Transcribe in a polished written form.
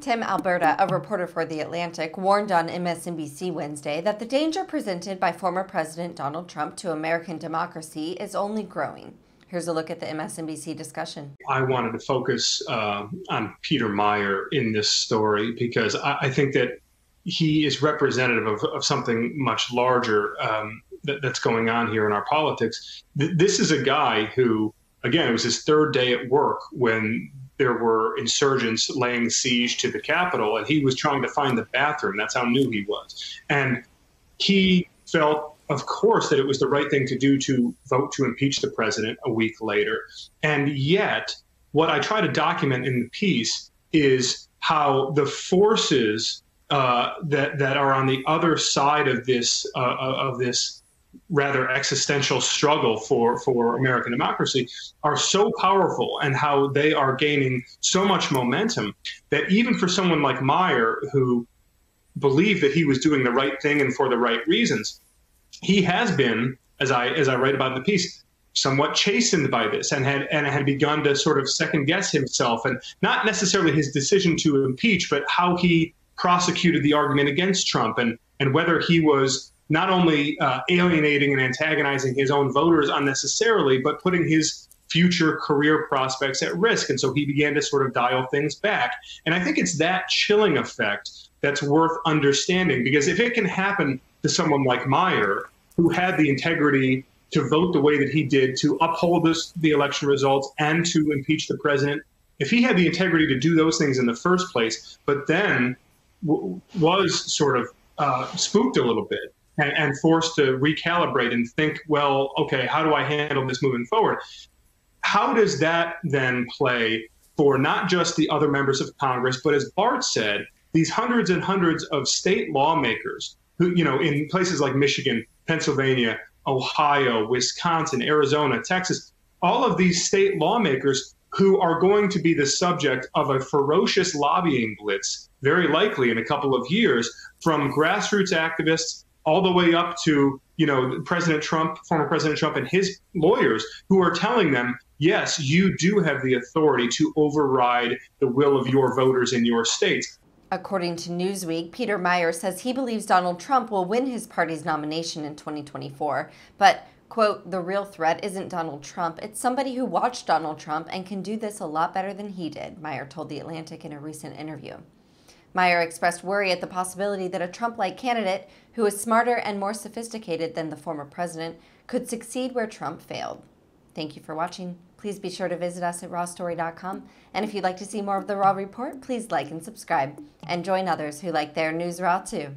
Tim Alberta, a reporter for The Atlantic, warned on MSNBC Wednesday that the danger presented by former President Donald Trump to American democracy is only growing. Here's a look at the MSNBC discussion. I wanted to focus on Peter Meijer in this story because I think that he is representative of something much larger that's going on here in our politics. This is a guy who, again, it was his third day at work when there were insurgents laying siege to the Capitol, and he was trying to find the bathroom. That's how new he was. And he felt, of course, that it was the right thing to do to vote to impeach the president a week later. And yet, what I try to document in the piece is how the forces that are on the other side of this rather existential struggle for American democracy are so powerful, and how they are gaining so much momentum that even for someone like Meijer, who believed that he was doing the right thing and for the right reasons, he has been, as I write about in the piece, somewhat chastened by this and had begun to sort of second guess himself, and not necessarily his decision to impeach, but how he prosecuted the argument against Trump, and whether he was not only alienating and antagonizing his own voters unnecessarily, but putting his future career prospects at risk. And so he began to sort of dial things back. And I think it's that chilling effect that's worth understanding, because if it can happen to someone like Meijer, who had the integrity to vote the way that he did, to uphold the election results and to impeach the president, if he had the integrity to do those things in the first place, but then was sort of spooked a little bit and forced to recalibrate and think, well, okay, how do I handle this moving forward? How does that then play for not just the other members of Congress, but, as Bart said, these hundreds and hundreds of state lawmakers who, in places like Michigan, Pennsylvania, Ohio, Wisconsin, Arizona, Texas, all of these state lawmakers who are going to be the subject of a ferocious lobbying blitz, very likely in a couple of years, from grassroots activists all the way up to, President Trump, former President Trump, and his lawyers, who are telling them, yes, you do have the authority to override the will of your voters in your states. According to Newsweek, Peter Meijer says he believes Donald Trump will win his party's nomination in 2024, but, quote, the real threat isn't Donald Trump, it's somebody who watched Donald Trump and can do this a lot better than he did, Meijer told The Atlantic in a recent interview. Meijer expressed worry at the possibility that a Trump-like candidate who is smarter and more sophisticated than the former president could succeed where Trump failed. Thank you for watching. Please be sure to visit us at rawstory.com. And if you'd like to see more of The Raw Report, please like and subscribe. And join others who like their news raw too.